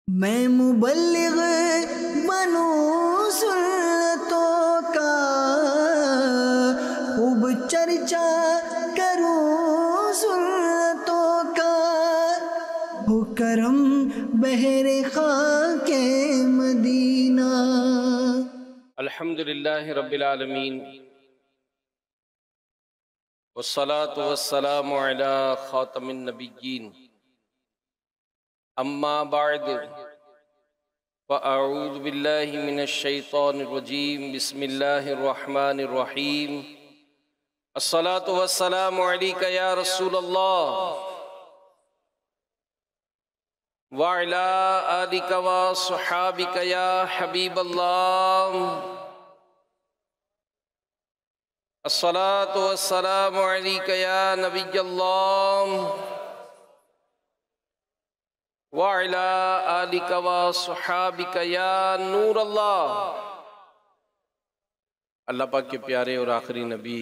मैं मुबल्लिग बनूं सुन्नतों का, खूब चर्चा करूं सुन्नतों का, हो करम बहरे खाके मदीना। अल्हम्दुलिल्लाहि रब्बिल आलमीन वस्सलातु वस्सलामु अला खातमिन नबिय्यीन अम्मा बअद फ़अऊज़ु बिल्लाहि मिनश शैतानिर रजीम बिस्मिल्लाहिर रहमानिर रहीम अस्सलातु वस्सलामु अलैका या रसूलल्लाह व अला आलिका व अस्हाबिका या हबीबल्लाह अस्सलातु वस्सलामु अलैका या नबिय्यल्लाह व अला आलिका व अस्हाबिका या नूरल्लाह। अल्लाह पाक के प्यारे और आखिरी नबी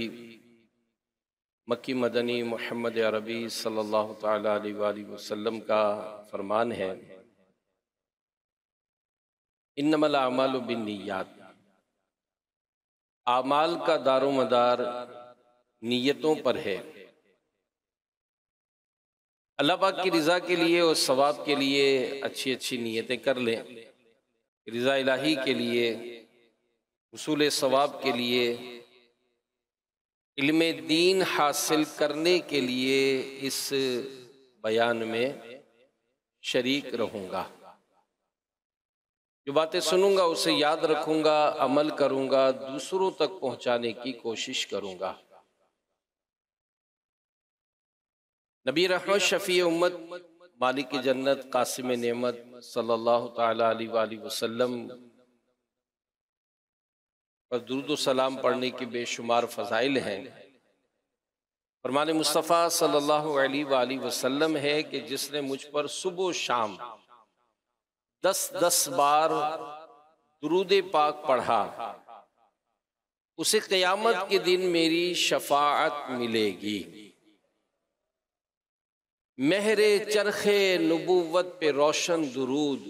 मक्की मदनी मोहम्मद अरबी सल्लल्लाहु तआला अलैहि वसल्लम का फरमान है, इन्नमल अमालु बिन्नियात, आमाल का दारोमदार नीयतों पर है। अल्लाह पाक की रज़ा के लिए और सवाब के लिए अच्छी अच्छी नीयतें कर लें। रज़ा इलाही के लिए, हुसूल सवाब के लिए, इल्म दीन हासिल करने के लिए इस बयान में शरीक रहूँगा। जो बातें सुनूंगा उसे याद रखूंगा, अमल करूंगा, दूसरों तक पहुंचाने की कोशिश करूंगा। नबी रहमत शफी उम्मत मालिक जन्नत कासिम नेमत सल्लल्लाहु तआला अलैहि वसल्लम पर दुरूद सलाम पढ़ने की बेशुमार फ़ज़ाइल हैं। फरमान मुस्तफ़ा सल्लल्लाहु अलैहि वसल्लम है कि जिसने मुझ पर सुबह शाम 10-10 बार दुरूद पाक पढ़ा, उसे क़यामत के दिन मेरी शफाअत मिलेगी। महरे चरखे नबूवत पे रोशन दुरूद,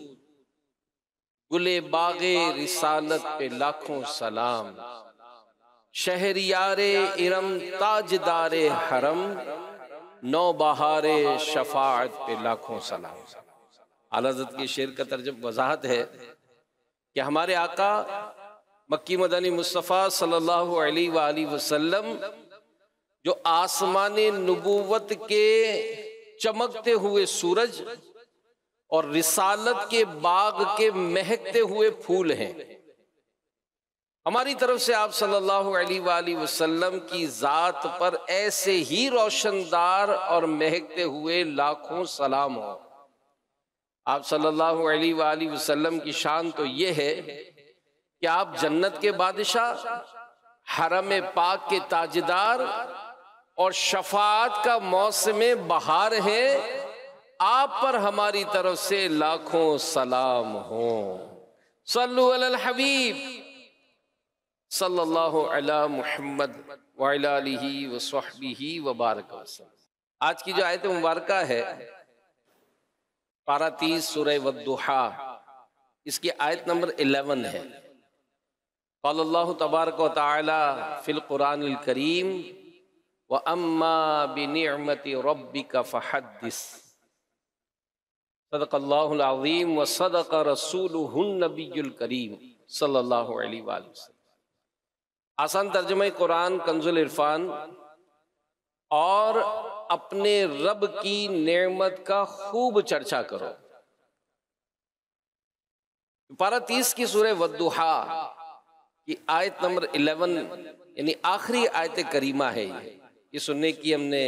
गुले बागे रिसालत पे लाखों सलाम, शहरियारे इरम ताजदारे हरम, नौ बहारे शफाअत पे लाखों सलाम। आला हज़रत के शेर का तर्जुमा वजाहत है कि हमारे आका मक्की मदनी मुस्तफ़ा सल्लल्लाहु अलैहि वसल्लम जो आसमाने नबूवत के चमकते हुए सूरज और रिसालत के बाग के महकते हुए फूल हैं, हमारी तरफ से आप सल्लल्लाहु अलैहि वसल्लम की ज़ात पर ऐसे ही रोशनदार और महकते हुए लाखों सलाम हो। आप सल्लल्लाहु अलैहि वसल्लम की शान तो ये है कि आप जन्नत के बादशाह, हरम पाक के ताजदार और शफाअत का मौसम बहार है। आप पर हमारी तरफ से लाखों सलाम हो। सल्लु अलल हबीब सल्लल्लाहु अला मुहम्मद व अला आलिहि व सहबिहि व बारक वसल्लम। आज की जो आयत मुबारका है पारा 30 सूरह वद्दुहा, इसकी आयत नंबर 11 है। क़ाल अल्लाहु तबारक व तआला फिल कुरानिल करीम व अम्मा बिनिअमति रब्बिका फहद्दिस, सदक़ल्लाहुल अज़ीम व सदक़ रसूलुहुन नबियुल करीम सल्लल्लाहु अलैहि वसल्लम। आसान तर्जुमा कुरान कंजुल इरफान। और अपने रब की नेमत का खूब चर्चा करो। पारा 30 की सूरह वद्दुहा की आयत नंबर 11 यानी आखिरी आयत करीमा है। ये सुनने की हमने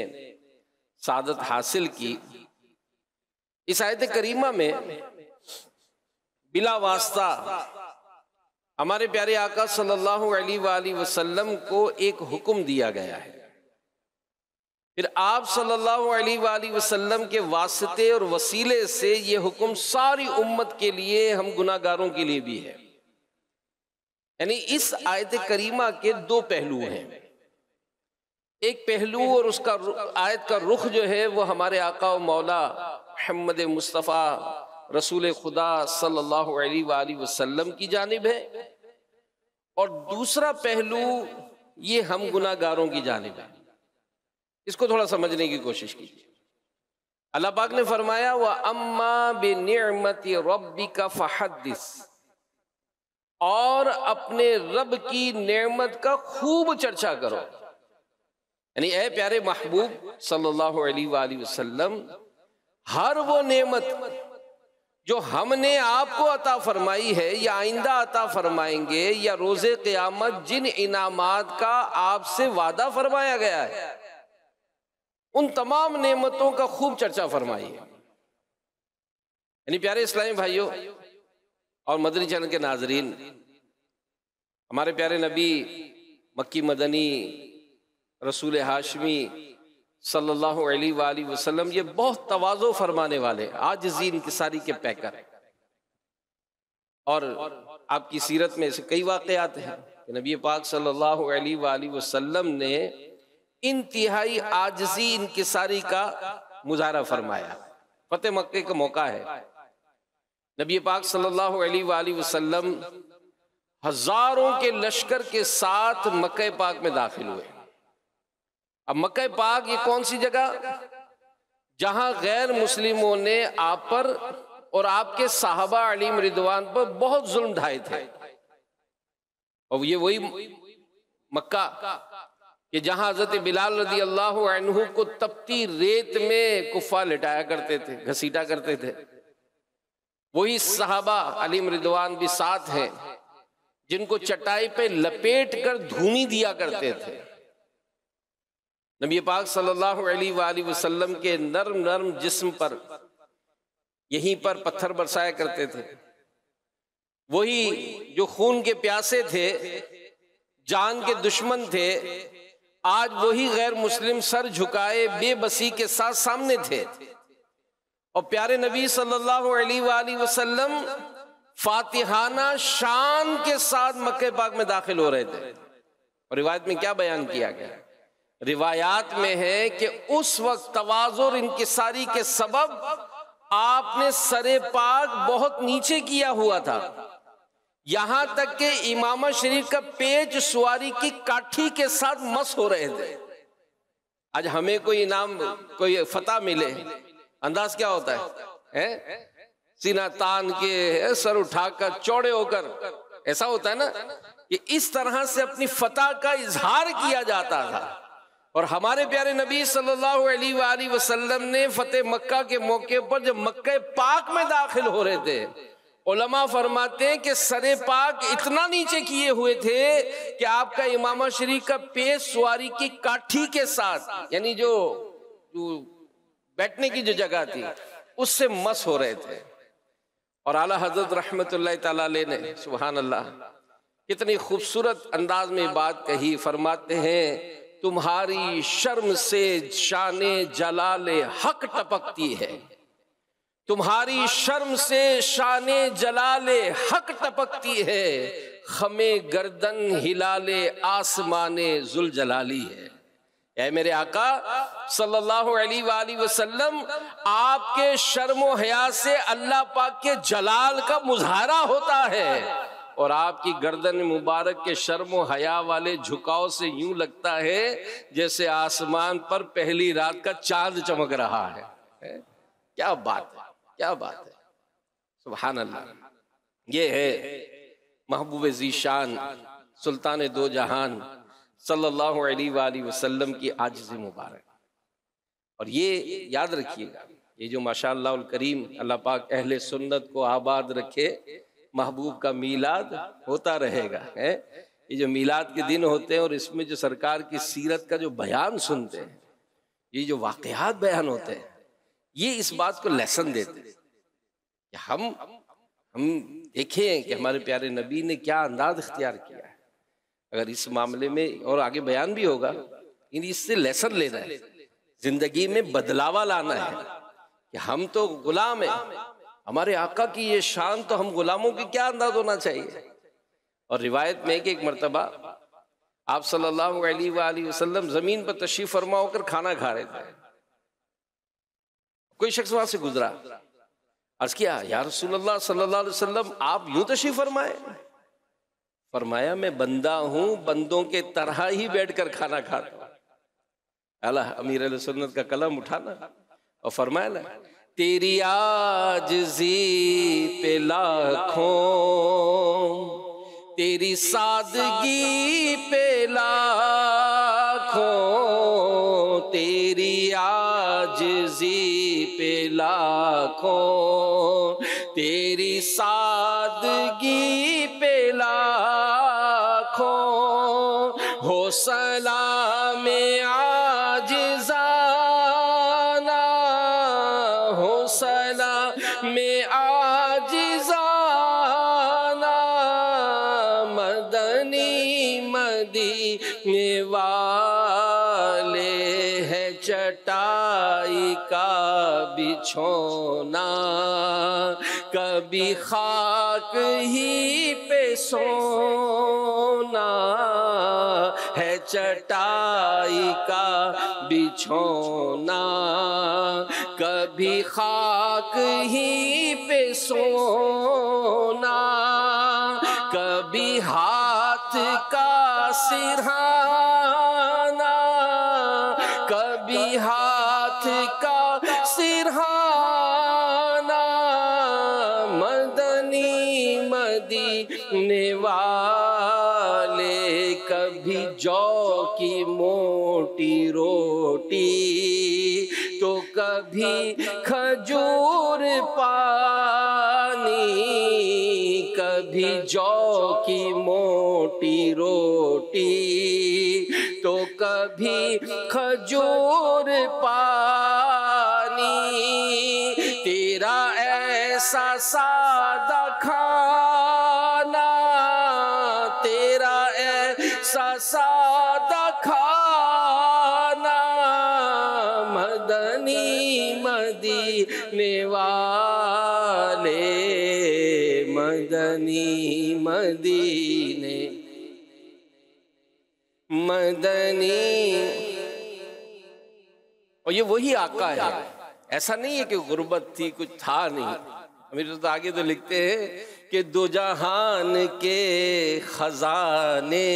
सादत हासिल की। इस आयत करीमा में बिला वास्ता हमारे प्यारे आका सल्लल्लाहु अलैहि वसल्लम को एक हुक्म दिया गया है। फिर आप सल्लल्लाहु अलैहि वसल्लम के वास्ते और वसीले से ये हुक्म सारी उम्मत के लिए, हम गुनाहगारों के लिए भी है। यानी इस आयत करीमा के दो पहलू हैं। एक पहलू और उसका आयत का रुख जो है वो हमारे आका और मौला मोहम्मद मुस्तफ़ा रसूल खुदा सल्लल्लाहु अलैहि वसल्लम की जानिब है, और दूसरा पहलू ये हम गुनाहगारों की जानिब है। इसको थोड़ा समझने की कोशिश कीजिए। अल्लाह पाक ने फरमाया व अम्मा बिनिअमति रब्बिका फहद्दिस, और अपने रब की नेमत का खूब चर्चा करो। यानी ऐ प्यारे महबूब सल्लल्लाहु अलैहि वसल्लम, हर वो नेमत जो हमने आपको अता फरमाई है या आइंदा अता फरमाएंगे, या रोजे क़यामत जिन इनामात का आपसे वादा फरमाया गया है, उन तमाम नेमतों का खूब चर्चा फरमाइए। यानी प्यारे इस्लामी भाइयों और मदनी चैनल के नाजरीन, हमारे प्यारे नबी मक्की मदनी रसूल हाशमी सल्लल्लाहु अलैहि वसल्लम ये बहुत तवाज़ो फरमाने वाले, आजिज़ी इंकिसारी के पैकर, और आपकी सीरत में ऐसे कई वाक़यात हैं कि नबी पाक सल्लल्लाहु अलैहि वसल्लम ने इंतहाई आजिज़ी इंकिसारी का मुजाहरा फरमाया। फतेह मक्के का मौका है, नबी पाक सल्लल्लाहु अलैहि वसल्लम हजारों के लश्कर के साथ मक्के पाक में दाखिल हुए। अब मक्के पाक ये कौन सी जगह, जहां गैर मुस्लिमों ने आप पर और आपके साहबा अलैहिम रिदवान पर बहुत जुल्म ढाए थे, और ये वही मक्का कि जहां हजरत बिलाल रज़ी अल्लाह अन्हु को तपती रेत में कुफा लिटाया करते थे, घसीटा करते थे। वही साहबा अलैहिम रिदवान भी साथ हैं जिनको चटाई पे लपेट कर धूनी दिया करते थे। नबी पाक सल्लल्लाहु अलैहि वसल्लम के नर्म नर्म जिस्म पर यहीं पर पत्थर बरसाया करते थे। वही जो खून के प्यासे थे, जान के दुश्मन थे, आज वही गैर मुस्लिम सर झुकाए बेबसी के साथ सामने थे, और प्यारे नबी सल्लल्लाहु अलैहि वसल्लम फातिहाना शान के साथ मक्के पाक में दाखिल हो रहे थे। और रिवायत में क्या बयान किया गया, रिवायात में है कि उस वक्त तवाज़ुर और इंकिसारी के सबब आपने सरे पाक बहुत नीचे किया हुआ था, यहां तक कि इमामा शरीफ का पेच सुवारी की काठी के साथ मस हो रहे थे। आज हमें कोई इनाम, कोई फतह मिले, अंदाज क्या होता है? सीना तान के, सर उठाकर, चौड़े होकर, ऐसा होता है ना कि इस तरह से अपनी फतह का इजहार किया जाता था। और हमारे प्यारे नबी सल्लल्लाहु अलैहि वसल्लम ने फतेह मक्का के मौके पर जब मक्के पाक में दाखिल हो रहे थे, उलमा फरमाते हैं कि सरे पाक इतना नीचे किए हुए थे कि आपका इमामा शरीफ का पेश सवारी की काठी के साथ, यानी जो बैठने की जो जगह थी, उससे मस हो रहे थे। और आला हजरत रहमतुल्लाह तआला अलैह ने सुभान अल्लाह कितनी खूबसूरत अंदाज में बात कही। फरमाते हैं तुम्हारी शर्म से शाने जलाले हक टपकती है, तुम्हारी शर्म से शाने जलाले हक टपकती है, खमे गर्दन हिलाले आसमाने जुल जलाली है। ऐ मेरे आका सल्लल्लाहु अलैहि वसल्लम, आपके शर्म हया से अल्लाह पाक के जलाल का मुजाहरा होता है, और आपकी गर्दन मुबारक के शर्म हया वाले झुकाव से यूं लगता है जैसे आसमान पर पहली रात का चांद चमक रहा है। क्या बात है, क्या बात है, सुभान अल्लाह। ये है महबूब ज़ीशान सुल्तान दो जहान सल्लल्लाहु अलैहि वसल्लम की आजिज़ी मुबारक। और ये याद रखिएगा, ये जो माशाअल्लाह करीम अल्लाह पाक अहले सुन्नत को आबाद रखे, महबूब का मीलाद होता रहेगा है। ये जो मीलाद के दिन होते हैं और इसमें जो सरकार की सीरत का जो बयान सुनते हैं, ये जो वाक़यात बयान होते हैं, ये इस बात को लेसन देते हैं कि हम देखें कि हमारे प्यारे नबी ने क्या अंदाज इख्तियार किया है। अगर इस मामले में और आगे बयान भी होगा, इससे लेसन लेना है, जिंदगी में बदलावा लाना है कि हम तो गुलाम हैं, हमारे आका की ये शान, तो हम गुलामों की क्या अंदाज होना चाहिए। और रिवायत में कि एक मरतबा आप सल्लल्लाहु अलैहि वसल्लम जमीन पर तशरीफ फरमा होकर खाना खा रहे थे। कोई शख्स वहां से गुजरा, अर्ज किया, या रसूलल्लाह सल्लल्लाहु अलैहि वसल्लम, आप यूं तशरीफ फरमाए? फरमाया, मैं बंदा हूं, बंदों के तरह ही बैठकर खाना खाता हूं। अल्लाह अमीर अहले सुन्नत का कलम उठाना और फरमाया ना, तेरी आजिज़ी पे लाखों, तेरी सादगी पे लाखों, तेरी आजिज़ी पे लाखों, तेरी सादगी पे लाखों, हो सलाम आजिज़ाना, हो सलाम आजिज़ाना, मदनी मदीने वाले है चटाई का बिछोना, कभी खाक ही पे सोना, है चटाई का बिछोना, कभी खाक ही पे सोना, कभी हाथ का सिरहाना, कभी हाथ का सिरहाना, मदनी मदीने वाले कभी जौ की मोटी रोटी, तो कभी खजूर पानी, कभी जौ की मोटी रोटी, तो कभी खजूर पानी, तेरा ऐसा सादा खाना, तेरा ऐसा सादा खाना, मदनी मदीने वाले, मदनी मदीने मदनी। और ये वही आका है, ऐसा नहीं है कि गुर्बत थी, कुछ था नहीं। अमीर तो आगे तो लिखते हैं कि दो जहान के खजाने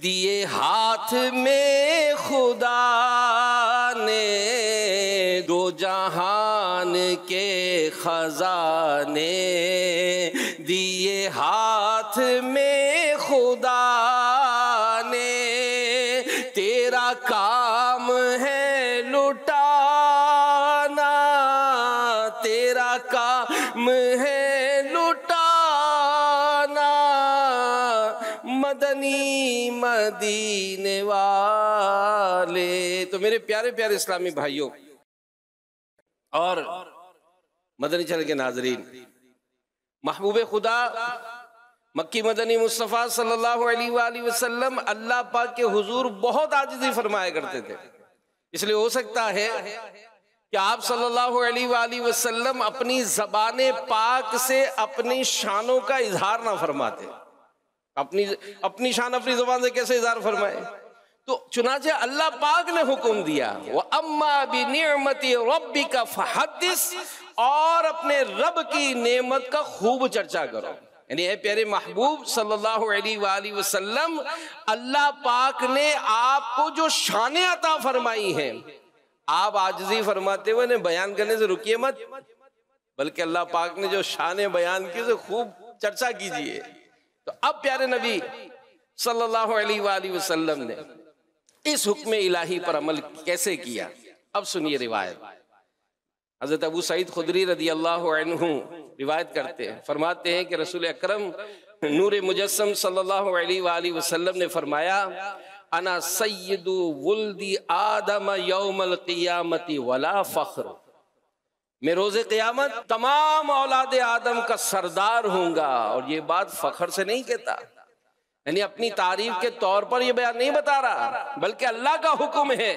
दिए हाथ में खुदा ने, दो जहान के खजाने दिए हाथ में खुदा ने, तेरा काम है लुटाना, तेरा काम है लुटाना, मदनी मदीने वाले। तो मेरे प्यारे प्यारे इस्लामी भाइयों और मदनी चैनल के नाजरीन, महबूब खुदा मक्की मदनी मुस्तफ़ा सल्लल्लाहु अलैहि वसल्लम अल्लाह पाक के हुजूर बहुत आजिज़ी फरमाया करते थे। इसलिए हो सकता है कि आप सल्लल्लाहु अलैहि वसल्लम अपनी ज़बान पाक से अपनी शानों का इजहार ना फरमाते। अपनी शान अपनी ज़बान से कैसे इजहार फरमाए? तो चुनाचे अल्लाह पाक ने हुक्म दिया, व अम्मा बि निअमति रब्बिका फहद्दिस, और अपने रब की नेमत का खूब चर्चा करो। यानी ऐ प्यारे महबूब सल्लल्लाहु अलैहि वसल्लम, अल्लाह पाक ने आपको जो शानें अता फरमाई हैं, आप आजिज़ी फरमाते हुए बयान करने से रुकिए मत, बल्कि अल्लाह पाक ने जो शानें बयान की उसे खूब चर्चा कीजिए। तो अब प्यारे नबी सल्लल्लाहु अलैहि वसल्लम ने इस हुक्म इलाही पर अमल कैसे किया, अब सुनिए रिवायत। हज़रत अबू सईद खुदरी रदी अल्लाह अन्हु रिवायत करते हैं, फरमाते हैं कि रसूल अकरम नूर मुजस्सम सल्लल्लाहु अलैहि वसल्लम ने फरमाया, अना सय्यदु वुल्दी आदम यौमल क़ियामती वला फ़ख्र, मैं रोज़े क़ियामत तमाम औलाद आदम का सरदार हूँगा। और ये बात फ़ख्र से नहीं कहता, यानी अपनी तारीफ के तौर पर यह बयान नहीं बता रहा, बल्कि अल्लाह का हुक्म है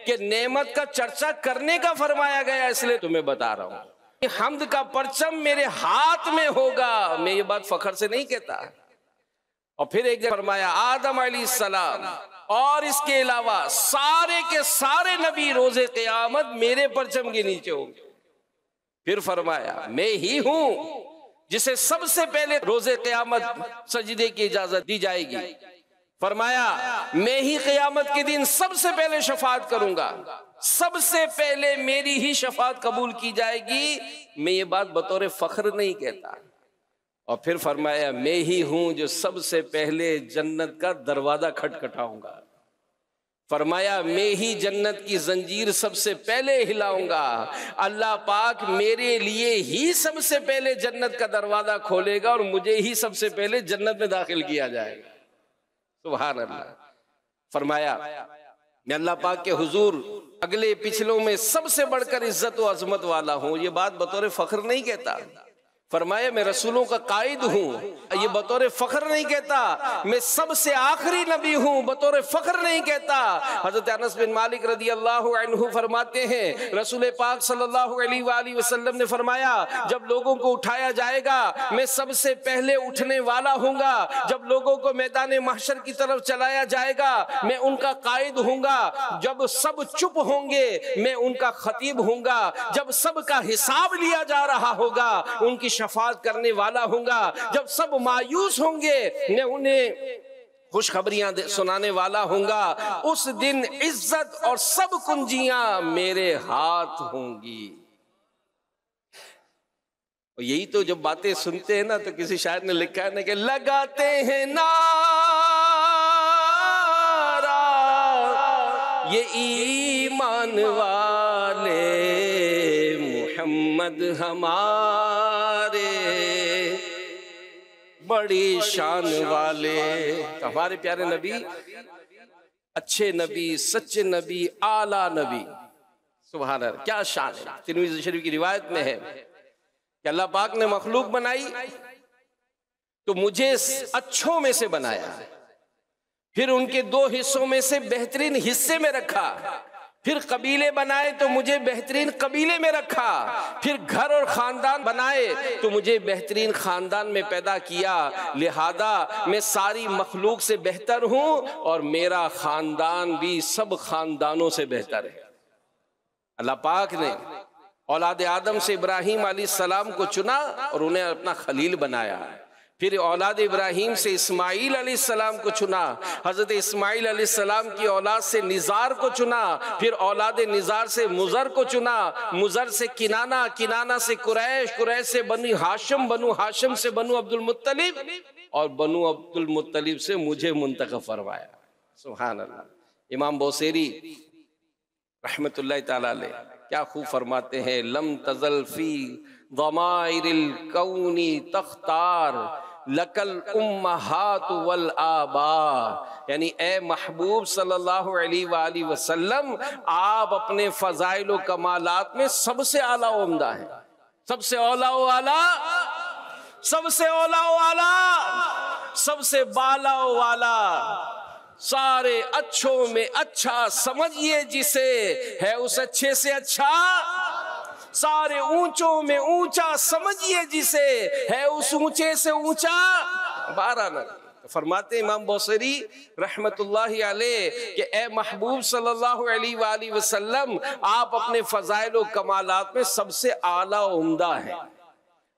कि नेमत का चर्चा करने का फरमाया गया, इसलिए तुम्हें बता रहा हूँ। हम्द का परचम मेरे हाथ में होगा, मैं ये बात फखर से नहीं कहता। और फिर एक जगह फरमाया, आदम अलैहिस्सलाम और इसके अलावा सारे के सारे नबी रोजे क़यामत मेरे परचम के नीचे होंगे। फिर फरमाया मैं ही हूं जिसे सबसे पहले रोजे क़यामत सजदे की इजाजत दी जाएगी। फरमाया मैं ही क़यामत के दिन सबसे पहले शफाअत करूंगा, सबसे पहले मेरी ही शफाअत कबूल की जाएगी। मैं ये बात बतौर फख्र नहीं कहता। और फिर फरमाया मैं ही हूं जो सबसे पहले जन्नत का दरवाजा खटखटाऊंगा। फरमाया मैं ही जन्नत की जंजीर सबसे पहले हिलाऊंगा। अल्लाह पाक मेरे लिए ही सबसे पहले जन्नत का दरवाजा खोलेगा और मुझे ही सबसे पहले जन्नत में दाखिल किया जाएगा। सुभान अल्लाह। फरमाया मैं अल्लाह पाक के हुजूर अगले पिछलों में सबसे बढ़कर इज्जत व अजमत वाला हूं। ये बात बतौर फख्र नहीं कहता। फरमाया मैं रसूलों का कायद हूं, ये बतौर फख्र नहीं कहता। मैं सबसे आखिरी नबी हूं, बतौर फख्र नहीं कहता। हजरत अनस बिन मालिक रदी अल्लाह अन्हु फरमाते हैं रसूल पाक सल्लल्लाहु अलैहि वसल्लम ने फरमाया जब लोगों को उठाया जाएगा मैं सबसे पहले उठने वाला हूंगा। जब लोगों को मैदान महशर की तरफ चलाया जाएगा मैं उनका कायद हूंगा। जब सब चुप होंगे मैं उनका खतीब हूंगा। जब सबका हिसाब लिया जा रहा होगा उनकी शफाअत करने वाला हूंगा। जब सब मायूस होंगे मैं उन्हें खुशखबरियां सुनाने वाला हूंगा। उस दिन इज्जत और सब कुंजियां मेरे हाथ होंगी। और यही तो जब बातें सुनते हैं ना तो किसी शायर ने लिखा है ना कि लगाते हैं नारा ये ईमान वाले मोहम्मद हमारे बड़ी शान वाले। तो हमारे प्यारे नबी अच्छे नबी, सच्चे नबी, आला नबी, सुभान अल्लाह, क्या शान है। तिरमिज़ी शरीफ की रिवायत में है कि अल्लाह पाक ने मखलूक बनाई तो मुझे अच्छों में से बनाया, फिर उनके दो हिस्सों में से बेहतरीन हिस्से में रखा, फिर कबीले बनाए तो मुझे बेहतरीन कबीले में रखा, फिर घर और खानदान बनाए तो मुझे बेहतरीन खानदान में पैदा किया। लिहाजा मैं सारी मखलूक से बेहतर हूं और मेरा खानदान भी सब खानदानों से बेहतर है। अल्लाह पाक ने औलाद आदम से इब्राहीम अलैहिस्सलाम को चुना और उन्हें अपना खलील बनाया। फिर औलाद इब्राहीम से इस्माईल अलैहिस्सलाम को चुना, हजरत इस्माईल अलैहिस्सलाम की औलाद से निज़ार को चुना, फिर औलाद निज़ार से मुज़र को चुना, मुज़र से किनाना, किनाना से कुरैश, कुरैश से बनु हाशिम, बनु हाशिम से बनु अब्दुल मुत्तलिब और बनु अब्दुल मुत्तलिब से मुझे मुंतखब फरमाया। सुभान अल्लाह। इमाम बौसेरी रहमतुल्लाह ताला अलैह क्या खूब फरमाते हैं, लम तज़ल फी ज़माइरिल कौनी तख्तार लकल उम्महात वल आबा। यानी ए महबूब सल्लल्लाहु अलैहि वसल्लम आप अपने फजाइल व कमालात में सबसे आला उम्दा है, सबसे औला वाला, सबसे औला वाला, सबसे बाला वाला, सारे अच्छों में अच्छा समझिए जिसे है उस अच्छे से अच्छा, सारे ऊंचों में ऊंचा समझिए जिसे है उस ऊंचे से ऊंचा। 12 नबी फरमाते इमाम बौसरी रहमतुल्लाहि अलैह कि ए महबूब सल्लल्लाहु अलैहि वसल्लम आप अपने फजाइल व कमालात में सबसे आला उम्दा है।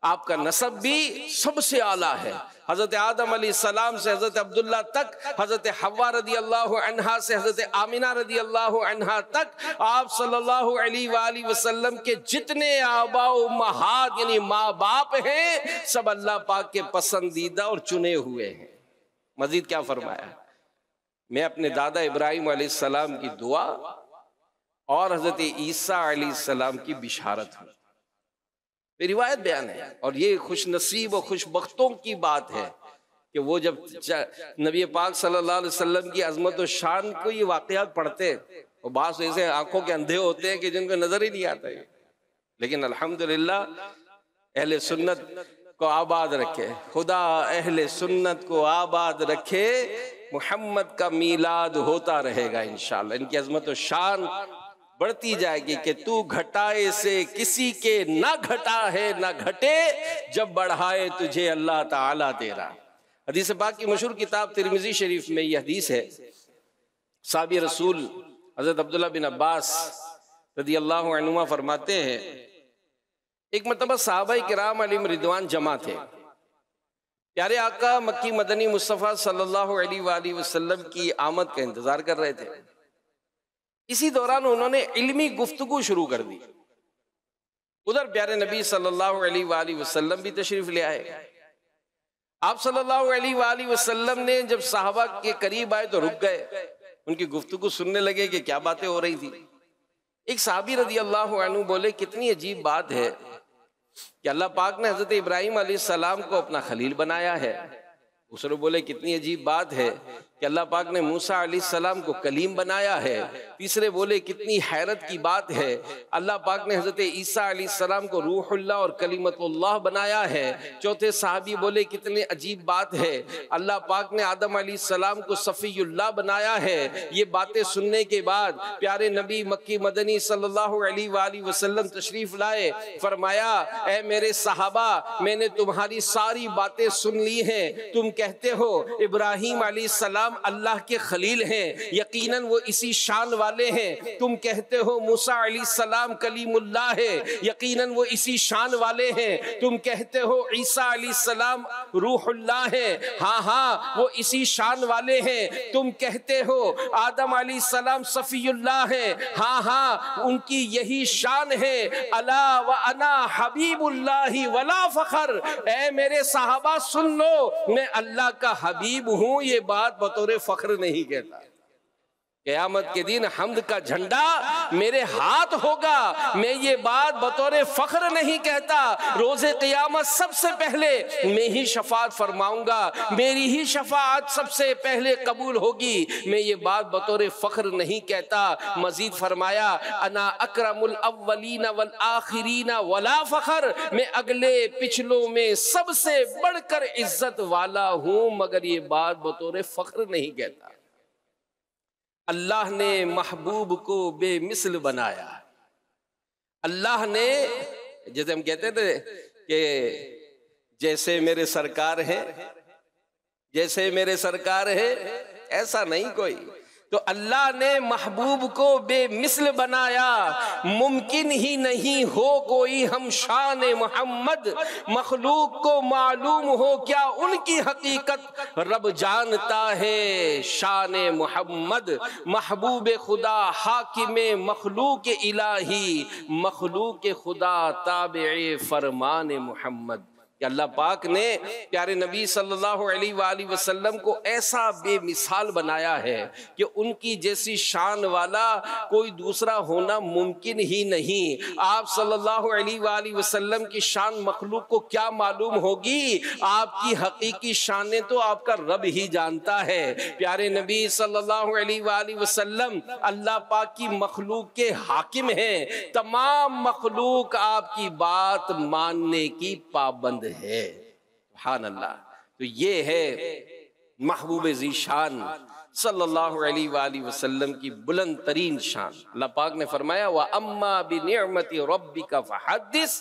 आपका नसब भी सबसे आला है। हजरत आदम अलैहिस्सलाम से हजरत अब्दुल्ला तक, हजरत हव्वा रदी अल्लाह अन्हा से हजरत आमिना रदी अल्लाह अन्हा तक आप सल्लल्लाहु अलैहि वसल्लम के जितने आबा उम्महात यानी माँ बाप हैं सब अल्लाह पाक के पसंदीदा और चुने हुए हैं। मजीद क्या फरमाया, मैं अपने दादा इब्राहिम अलैहिस्सलाम की दुआ और हजरत ईसा अलैहिस्सलाम की बिशारत हूँ। रिवायत बयान है और ये खुश नसीब और खुशबख्तों की बात है कि वो जब नबी पाक सल्लल्लाहु अलैहि वसल्लम की अजमत और शान को ये वाक़यात पढ़ते हैं और बास ऐसे आंखों के अंधे होते हैं कि जिनको नजर ही नहीं आता है। लेकिन अल्हम्दुलिल्लाह अहले सुन्नत को आबाद रखे खुदा, अहले सुन्नत को आबाद रखे। मुहम्मद का मीलाद होता रहेगा इंशाअल्लाह। इनकी अजमत और शान बढ़ती जाएगी कि तू घटाए से किसी के ना घटा है ना घटे, जब बढ़ाए तुझे अल्लाह ताला तेरा। हदीस पाक की मशहूर किताब तिरमिज़ी शरीफ में यह हदीस है। साहबी रसूल हजरत अब्दुल्लाह बिन अब्बास रदी अल्लाह अन्हुमा फरमाते हैं एक मरतबा सहाबा किराम अलैहिम रिदवान जमा थे, प्यारे आका मक्की मदनी मुस्तफ़ा सल्लल्लाहु अलैहि वसल्लम की आमद का इंतजार कर रहे थे। इसी दौरान उन्होंने इल्मी गुफ्तगू शुरू कर दी। उधर प्यारे नबी सल्लल्लाहु अलैहि वसल्लम भी तशरीफ ले आए। आप सल्लल्लाहु अलैहि वसल्लम ने जब साहबा के करीब आए तो रुक गए, उनकी गुफ्तगू सुनने लगे कि क्या बातें हो रही थी। एक साहबी रदी अल्लाह अन्हु बोले, कितनी अजीब बात है कि अल्लाह पाक ने हजरत इब्राहिम अलैहिस्सलाम को अपना खलील बनाया है। दूसरे बोले, कितनी अजीब बात है कि अल्लाह पाक ने मूसा अलैहिस्सलाम को कलीम बनाया है। तीसरे बोले, कितनी हैरत की बात है, अल्लाह पाक ने हजरत ईसा अलैहिस्सलाम को रूहुल्लाह और कलीमतुल्लाह बनाया है। चौथे साहबी बोले, कितनी अजीब बात है, अल्लाह पाक ने आदम अलैहिस्सलाम को सफ़ीयुल्लाह बनाया है। ये बातें सुनने के बाद प्यारे नबी मक्की मदनी सल्लल्लाहु अलैहि वसल्लम तशरीफ लाए। फरमाया, ऐ मेरे सहाबा, मैंने तुम्हारी सारी बातें सुन ली हैं। तुम कहते हो इब्राहिम अलैहिस्सलाम अल्लाह के खलील हैं, यकीनन वो इसी शान वाले हैं। तुम कहते हो मूसा अलैहिस्सलाम कलीमुल्लाह है, यकीनन वो इसी शान वाले हैं। तुम कहते हो ईसा अलैहिस्सलाम रूहुल्लाह है, हाँ हाँ वो इसी शान वाले हैं। तुम कहते हो आदम अलैहिस्सलाम सफ़ीयुल्लाह है, हाँ हाँ उनकी यही शान है। अला व अना हबीबुल्लाहि वला फखर, ऐ मेरे सहाबा सुन लो, मैं अल्लाह का हबीब हूँ, ये बात बतौर फख्र नहीं कहता। क़यामत के दिन हम्द का झंडा मेरे हाथ होगा, मैं ये बात बतौर फख्र नहीं कहता। रोज़े क़यामत सबसे पहले मैं ही शफाअत फरमाऊंगा, मेरी ही शफाअत सबसे पहले कबूल होगी, मैं ये बात बतौर फख्र नहीं कहता। मजीद फरमाया, अना अकरमुल अव्वलीन वल आखिरीन वला फख्र, मैं अगले पिछलों में सबसे बढ़कर इज्जत वाला हूँ, मगर ये बात बतौर फख्र नहीं कहता। अल्लाह ने महबूब को बेमिसल बनाया। अल्लाह ने, जैसे हम कहते थे कि जैसे मेरे सरकार है, जैसे मेरे सरकार है, ऐसा नहीं कोई। तो अल्लाह ने महबूब को बेमिसल बनाया। मुमकिन ही नहीं हो कोई हम शान मोहम्मद, मखलूक को मालूम हो क्या उनकी हकीकत, रब जानता है शान मोहम्मद। महबूब खुदा हाकिम मखलूक इलाही, मखलूक खुदा ताबे फरमान मोहम्मद। कि अल्लाह पाक ने प्यारे नबी सल्लल्लाहु अलैहि वसल्लम को ऐसा बेमिसाल बनाया है कि उनकी जैसी शान वाला कोई दूसरा होना मुमकिन ही नहीं। आप सल्लल्लाहु अलैहि वसल्लम की शान मखलूक को क्या मालूम होगी, आपकी हकीकी शान तो आपका रब ही जानता है। प्यारे नबी सल्लल्लाहु अलैहि वसल्लम अल्लाह पाक की मखलूक के हाकिम हैं। तमाम मखलूक आपकी बात मानने की पाबंद है। सुभान अल्लाह। तो ये है महबूब ज़ीशान सल्लल्लाहु अलैहि वसल्लम की बुलंद तरीन शान। अल्लाह पाक ने फरमाया, व अम्मा बिनिअमति रब्बिका फहद्दिस,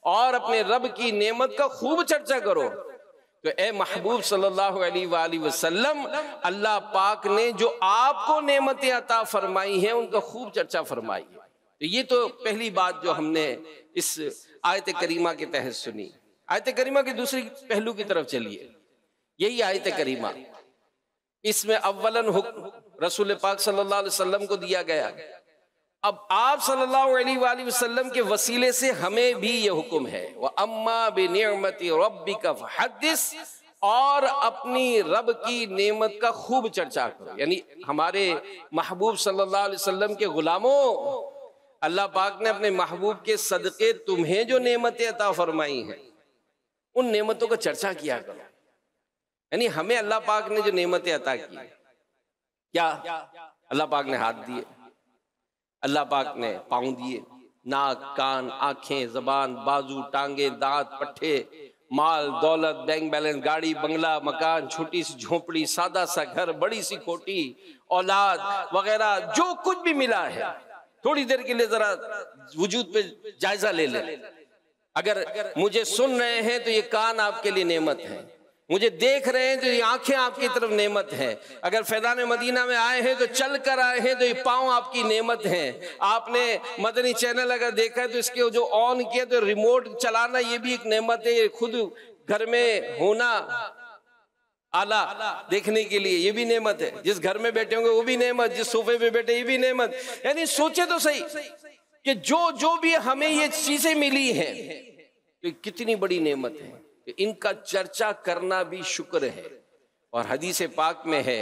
और अपने रब की नेमत का खूब चर्चा करो। तो ए महबूब सल्लल्लाहु अलैहि वसल्लम, अल्लाह पाक ने जो आपको नेमतें अता फरमाई हैं उनका खूब चर्चा फरमाई है। तो ये तो पहली बात जो हमने इस आयत करीमा के तहत सुनी। आयत करीमा की दूसरी पहलू की तरफ चलिए। यही आयत करीमा, इसमें अव्वलन हुक्म रसूल पाक सल्लल्लाहु अलैहि वसल्लम को दिया गया। अब आप सल्लल्लाहु अलैहि वसल्लम के वसीले से हमें भी ये हुक्म है, व अम्मा बिनिअमति रब्बिका फहद्दिस, और अपनी रब की नेमत का खूब चर्चा करो। यानी हमारे महबूब सल्लल्लाहु अलैहि वसल्लम के गुलामों, अल्लाह पाक ने अपने महबूब के सदके तुम्हें जो नेमतें अता फरमाई हैं उन नेमतों का चर्चा किया करो। यानी हमें अल्लाह पाक ने जो नेमतें अता की, क्या अल्लाह पाक ने हाथ दिए, अल्लाह पाक ने पाँव दिए, नाक, कान, आंखें, जबान, बाजू, टांगे, दांत, पट्टे, माल, दौलत, बैंक बैलेंस, गाड़ी, बंगला, मकान, छोटी सी झोपड़ी, सादा सा घर, बड़ी सी कोठी, औलाद वगैरह जो कुछ भी मिला है, थोड़ी देर के लिए जरा वजूद पे जायजा ले लें। अगर मुझे सुन रहे हैं तो ये कान आपके लिए नेमत है, मुझे देख रहे हैं तो ये आंखें आपकी तरफ नेमत है। अगर फैज़ान मदीना में आए हैं तो चल कर आए हैं तो ये पाँव आपकी नेमत हैं। आपने मदनी चैनल अगर देखा है तो इसके जो ऑन किया तो रिमोट चलाना ये भी एक नेमत है। ये खुद घर में होना आला देखने के लिए ये भी नेमत है। जिस घर में बैठे होंगे वो भी नेमत, जिस सोफे पे बैठे ये भी नेमत। यानी सोचे तो सही कि जो भी हमें ये चीजें मिली हैं तो कितनी बड़ी नेमत है, इनका चर्चा करना भी शुक्र है। और हदीस पाक में है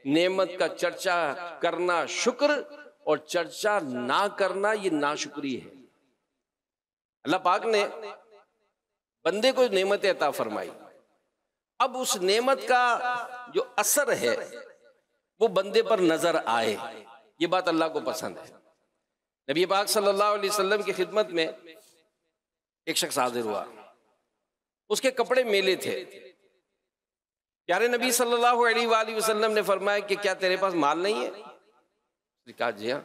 नेमत का चर्चा करना शुक्र और चर्चा ना करना ये नाशुक्री है। अल्लाह पाक ने बंदे को नेमत अता फरमाई, अब उस नेमत का जो असर है वो बंदे पर नजर आए, ये बात अल्लाह को पसंद है। नबी पाक सल्लल्लाहु अलैहि वसल्लम की खिदमत में एक शख्स हाजिर हुआ, उसके कपड़े मेले थे। प्यारे नबी सल्लल्लाहु अलैहि वसल्लम ने फरमाया कि क्या तेरे पास माल नहीं है? कहा जी हाँ।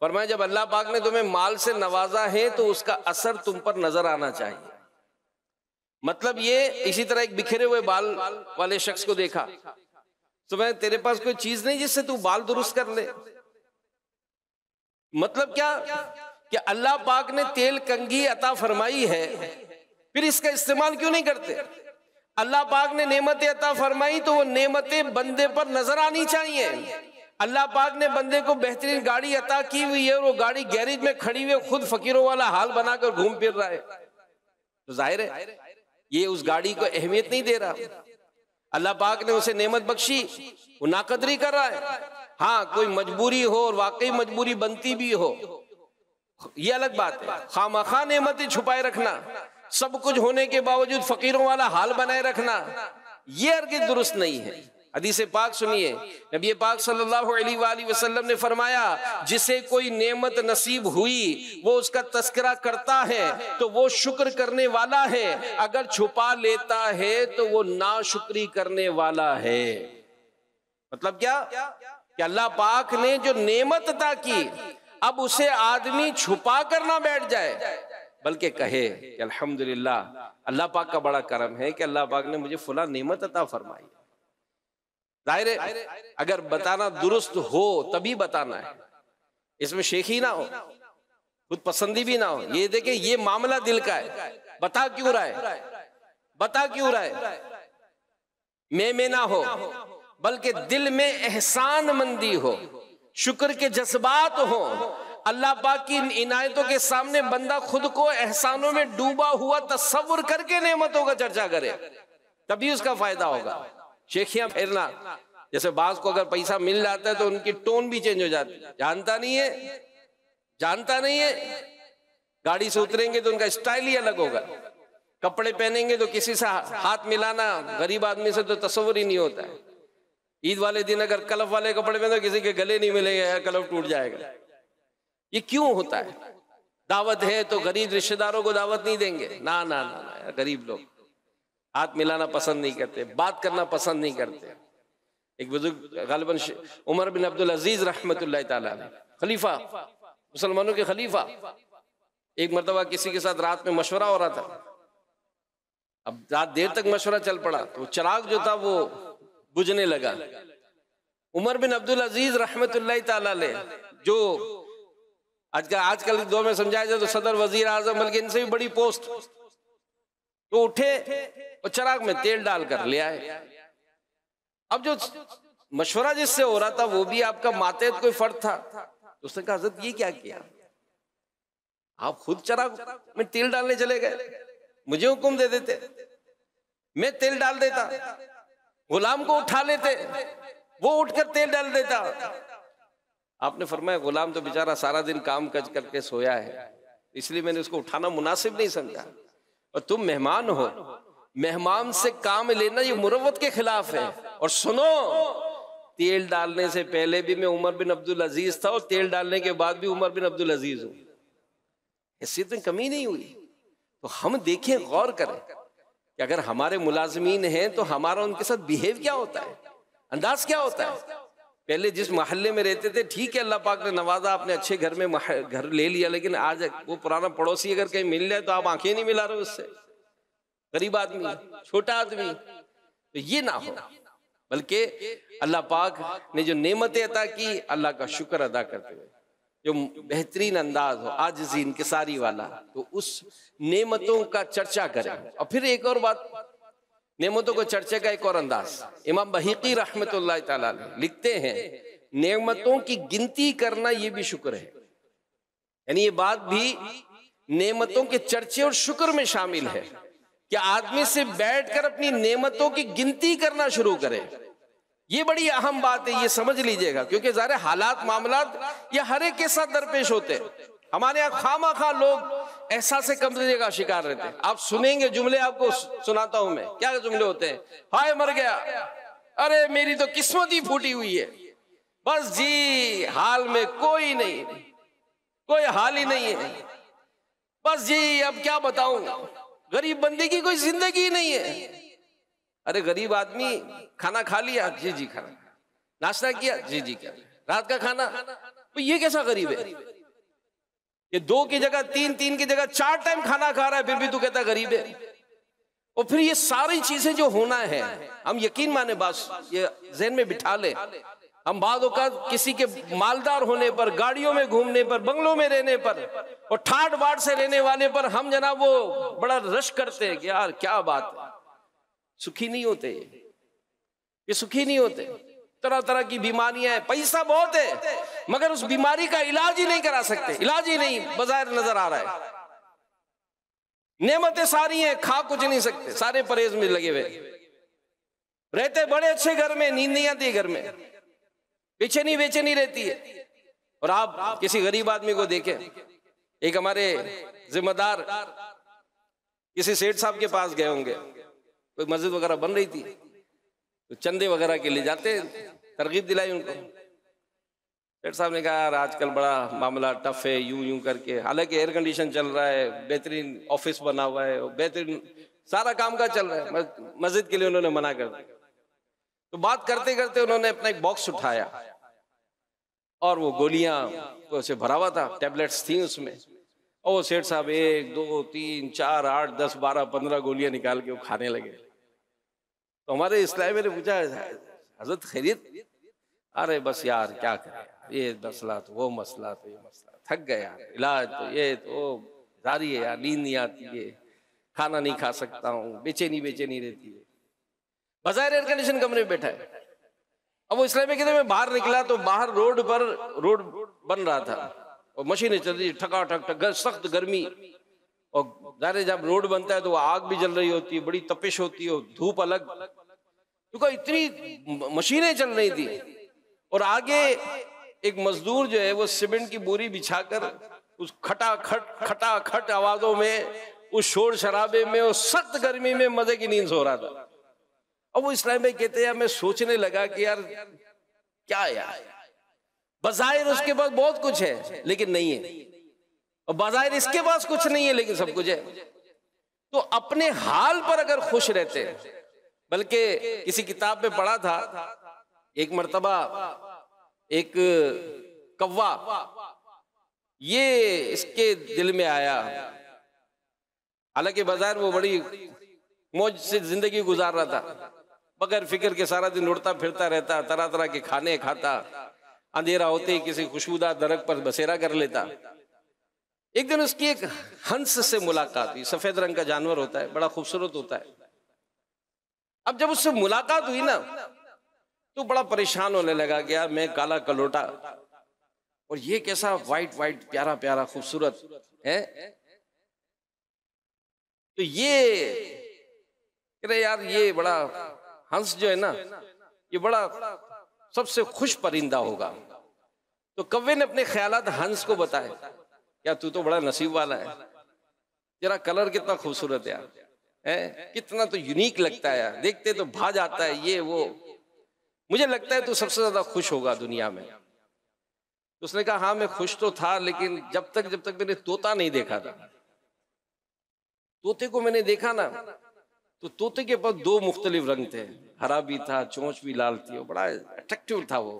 फरमाया जब अल्लाह पाक ने तुम्हें माल से नवाजा है तो उसका असर तुम पर नजर आना चाहिए। मतलब ये, इसी तरह एक बिखरे हुए बाल वाले शख्स को देखा तो मैं तेरे पास कोई चीज नहीं जिससे तू बाल दुरुस्त कर ले। मतलब क्या कि अल्लाह पाक ने तेल कंघी अता फरमाई है, फिर इसका इस्तेमाल क्यों नहीं करते? अल्लाह पाक ने नेमतें अता फरमाई तो वो नेमतें बंदे पर नजर आनी चाहिए। अल्लाह पाक ने बंदे को बेहतरीन गाड़ी अता की हुई है और वो गाड़ी गैरेज में खड़ी हुई खुद फकीरों वाला हाल बनाकर घूम फिर रहा है, तो जाहिर है ये उस गाड़ी को अहमियत नहीं दे रहा। अल्लाह पाक ने उसे नेमत बख्शी, वो नाकदरी कर रहा है। हाँ, कोई मजबूरी हो और वाकई मजबूरी बनती भी हो, ये अलग बात है। खामखा नेमतें छुपाए रखना, सब कुछ होने के बावजूद फकीरों वाला हाल बनाए रखना, ये हरगिज़ दुरुस्त नहीं है। हदीस पाक सुनिए, नबी पाक सल्लल्लाहु अलैहि वसल्लम ने फरमाया जिसे कोई नेमत नसीब हुई वो उसका तस्करा करता है तो वो शुक्र करने वाला है, अगर छुपा लेता है तो वो नाशुक्री करने वाला है। मतलब क्या कि अल्लाह पाक ने जो नेमत अता की अब उसे आदमी छुपा कर ना बैठ जाए, बल्कि कहे कि अल्हम्दुलिल्लाह, अल्लाह पाक का बड़ा करम है कि अल्लाह पाक ने मुझे फुला नेमत अता फरमाई। जाहिर है अगर बताना दुरुस्त हो तभी बताना है, इसमें शेखी ना हो, खुद पसंदी भी ना हो। ये देखे ये मामला दिल का है, बता क्यों रहा है, बता क्यों रहा है, मैं ना हो, बल्कि दिल में एहसान मंदी हो, शुक्र के जज्बात हो। अल्लाह पाक की इनायतों के सामने बंदा खुद को एहसानों में डूबा हुआ तस्वुर करके नेमतों का चर्चा करे, तभी उसका फायदा होगा। शेखियां फेरना, जैसे बाज को अगर पैसा मिल जाता है तो उनकी टोन भी चेंज हो जाती है, जानता नहीं है, जानता नहीं है। गाड़ी से उतरेंगे तो उनका स्टाइल ही अलग होगा, कपड़े पहनेंगे तो किसी से हाथ मिलाना गरीब आदमी से तो तस्वुर ही नहीं होता है। ईद वाले दिन अगर कलफ वाले कपड़े पहने तो किसी के गले नहीं मिलेंगे, कलफ टूट जाएगा। ये क्यों होता है? दावत है तो गरीब रिश्तेदारों को दावत नहीं देंगे, ना ना ना, ना। गरीब लोग हाथ मिलाना पसंद नहीं करते, बात करना पसंद नहीं करते। एक बुजुर्ग गालिबन उमर बिन अब्दुल अजीज रहमतुल्लाह ताला अलैह, खलीफा, मुसलमानों के खलीफा, एक मर्तबा किसी के साथ रात में मशवरा हो रहा था। अब रात देर तक मशवरा चल पड़ा तो चिराग जो था वो बुझने लगा। उमर बिन अब्दुल अजीज रहमतुल्लाह ताला अलैह, जो आजकल दौर में समझाया जाए तो सदर वजीर आजम, बल्कि इनसे भी बड़ी पोस्ट, तो उठे और चिराग में तेल डालकर ले आए। अब जो मशवरा जिससे हो रहा था वो भी आपका मातेहत कोई फर्द था, तो उसने कहा हज़रत ये क्या किया, आप खुद चिराग में तेल डालने चले गए, मुझे हुक्म दे देते, मैं तेल डाल देता, गुलाम को उठा लेते, वो उठकर तेल डाल देता। आपने फरमाया गुलाम तो बेचारा सारा दिन काम काज करके सोया है, इसलिए मैंने उसको उठाना मुनासिब नहीं समझा, और तुम मेहमान हो, मेहमान से काम लेना ये मुरव्वत के खिलाफ है। और सुनो, तेल डालने से पहले भी मैं उमर बिन अब्दुल अजीज था और तेल डालने के बाद भी उमर बिन अब्दुल अजीज हूं, हैसियत में कमी नहीं हुई। तो हम देखें, गौर करें कि अगर हमारे मुलाजमीन हैं तो हमारा उनके साथ बिहेव क्या होता है, अंदाज क्या होता है। पहले जिस मोहल्ले में रहते थे, ठीक है, अल्लाह पाक ने नवाजा, आपने अच्छे घर में घर ले लिया, लेकिन आज वो पुराना पड़ोसी अगर कहीं मिल जाए तो आप आंखें नहीं मिला रहे उससे, गरीब आदमी, छोटा आदमी, तो ये ना हो, बल्कि अल्लाह पाक ने जो नेमतें अता की, अल्लाह का शुक्र अदा करते हुए जो बेहतरीन अंदाज हो आजिज़ी इंकिसारी वाला, तो उस नेमतों का चर्चा करें। और फिर एक और बात, नेमतों को चर्चे का एक और अंदाज, इमाम बहीकी रहमतुल्लाह ताला अलैह लिखते हैं, नेमतों की गिनती करना ये भी शुक्र है। यानी ये बात भी नेमतों के चर्चे और शुक्र में शामिल है कि आदमी से बैठकर अपनी नेमतों की गिनती करना शुरू करे। ये बड़ी अहम बात है, ये समझ लीजिएगा, क्योंकि ज़ाहिर हालात मामलात ये हर एक के साथ दरपेश होते हैं। हमारे यहाँ खामा लोग एहसास कमजोरी का शिकार रहते हैं। आप सुनेंगे जुमले, आपको सुनाता हूं मैं, क्या जुमले होते हैं, हाय मर गया, अरे मेरी तो किस्मत ही फूटी हुई है, बस जी हाल में कोई नहीं, कोई हाल ही नहीं है, बस जी अब क्या बताऊं, गरीब बंदे की कोई जिंदगी ही नहीं है। अरे गरीब आदमी खाना खा लिया, जी जी खाना, नाश्ता किया, जी जी किया, रात का खाना, तो ये कैसा गरीब है? ये 2 की जगह 3, 3 की जगह 4 टाइम खाना खा रहा है, फिर भी तू कहता गरीब है। और फिर ये सारी चीजें जो होना है, हम यकीन माने, बस ये ज़हन में बिठा ले, हम बाद औक़ात किसी के मालदार होने पर, गाड़ियों में घूमने पर, बंगलों में रहने पर और ठाट बाट से रहने वाले पर हम जनाब वो बड़ा रश करते हैं कि यार क्या बात है, सुखी नहीं होते, ये सुखी नहीं होते। तरह तरह की बीमारियां हैं, पैसा बहुत है मगर उस बीमारी का इलाज ही नहीं करा सकते, इलाज ही नहीं बज़ाहिर नजर आ रहा है। नेमतें सारी हैं, खा कुछ नहीं सकते, सारे परहेज में लगे हुए रहते, बड़े अच्छे घर में, नींद नहीं आती घर में, बेचैनी रहती है। और आप किसी गरीब आदमी को देखें, एक हमारे जिम्मेदार किसी सेठ साहब के पास गए होंगे, कोई मस्जिद वगैरह बन रही थी, तो चंदे वगैरह के लिए जाते, तरगीब दिलाई उनको। सेठ साहब ने कहा यार आजकल बड़ा मामला टफ है, यूं करके, हालांकि एयर कंडीशन चल रहा है, बेहतरीन ऑफिस बना हुआ है, बेहतरीन सारा काम का चल रहा है, मस्जिद के लिए उन्होंने मना कर दिया। तो बात करते करते उन्होंने अपना एक बॉक्स उठाया और वो गोलियां से भरा हुआ था, टैबलेट्स थी उसमें, और वो सेठ साहब 1, 2, 3, 4, 8, 10, 12, 15 गोलियां निकाल के वो खाने लगे। तो हमारे इस्लामी ने पूछा हजरत खैरियत? अरे बस यार क्या करें, ये मसला तो वो मसला तो ये मसला, थक गए यार, इलाज तो ये तो जारी है यार, नींद नहीं आती है, खाना नहीं खा सकता हूँ, बेचैनी रहती है। बज़ाहिर एयर कंडीशन कमरे में बैठा है। अब वो इस्लामी कहते मैं बाहर निकला तो बाहर रोड बन रहा था और मशीनें चल रही, ठका ठक, सख्त गर्मी, और जारे जब रोड बनता है तो आग भी जल रही होती है, बड़ी तपिश होती है, धूप अलग, क्योंकि इतनी मशीनें चल रही थी। और आगे एक मजदूर जो है वो सीमेंट की बोरी बिछाकर उस खटाखट आवाजों में, उस शोर शराबे में, उस सख्त गर्मी में मजे की नींद सो रहा था। अब वो इस्लाम भाई कहते हैं मैं सोचने लगा कि यार क्या यार, बज़ाहिर उसके पास बहुत कुछ है लेकिन नहीं है, और बज़ाहिर इसके पास कुछ नहीं है लेकिन सब कुछ है। तो अपने हाल पर अगर खुश रहते, बल्कि किसी किताब में पढ़ा था, एक मर्तबा एक कौवा ये इसके दिल में आया, हालांकि बाजार वो बड़ी मौज से जिंदगी गुजार रहा था, बगैर फिक्र के सारा दिन उड़ता फिरता रहता, तरह तरह के खाने खाता, अंधेरा होते ही किसी खुशबूदार दरख्त पर बसेरा कर लेता। एक दिन उसकी एक हंस से मुलाकात हुई, सफेद रंग का जानवर होता है, बड़ा खूबसूरत होता है। अब जब उससे मुलाकात हुई ना तो बड़ा परेशान होने लगा कि यार मैं काला कलोटा और ये कैसा वाइट प्यारा प्यारा खूबसूरत है। तो ये अरे यार ये बड़ा हंस जो है ना ये बड़ा सबसे खुश परिंदा होगा। तो कौवे ने अपने ख्यालात हंस को बताए, क्या तू तो बड़ा नसीब वाला है, जरा कलर कितना खूबसूरत है यार, है कितना तो यूनिक लगता है यार, देखते तो भा जाता है ये वो, मुझे लगता है तू सबसे ज्यादा खुश होगा दुनिया में। तो उसने कहा हाँ मैं खुश तो था, लेकिन जब तक मैंने तोता नहीं देखा था। तोते को मैंने देखा ना तो तोते के पास 2 मुख्तलिफ रंग थे, हरा भी था, चोंच भी लाल थी, बड़ा अट्रैक्टिव था वो।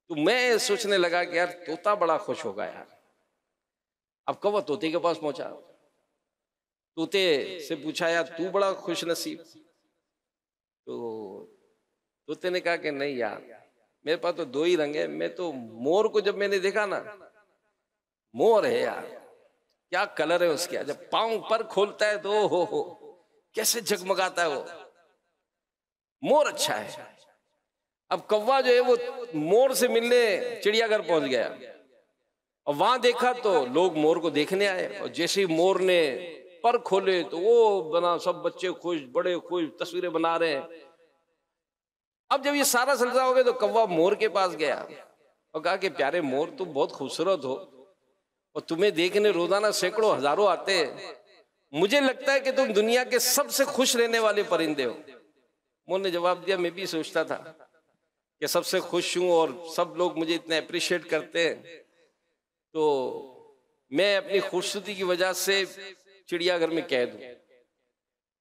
तो मैं सोचने लगा कि यार तोता बड़ा खुश होगा यार। अब कौवा तोते के पास पहुंचा, तोते से पूछा यार तू बड़ा खुश नसीब, तो तोते ने कहा कि नहीं यार, मेरे पास तो दो ही रंग है। मैं तो मोर को जब मैंने देखा ना, मोर है यार, क्या कलर है उसके, जब पांव पर खोलता है तो हो कैसे जगमगाता है वो। मोर अच्छा है। अब कौवा जो है वो मोर से मिलने चिड़ियाघर पहुंच गया और वहां देखा तो लोग मोर को देखने आए, और जैसे ही मोर ने पर खोले तो वो बना, सब बच्चे खुश, बड़े खुश, तस्वीरें बना रहे हैं। अब जब ये सारा सिलसिला हो गया तो कौवा मोर के पास गया और कहा कि प्यारे मोर, तुम बहुत खूबसूरत हो और तुम्हें देखने रोजाना सैकड़ों हजारों आते हैं। मुझे लगता है कि तुम दुनिया के सबसे खुश रहने वाले परिंदे हो। मोर ने जवाब दिया, मैं भी सोचता था कि सबसे खुश हूं और सब लोग मुझे इतना अप्रिशिएट करते हैं, तो मैं अपनी खूबसूरती की वजह से चिड़ियाघर में कैद हूं।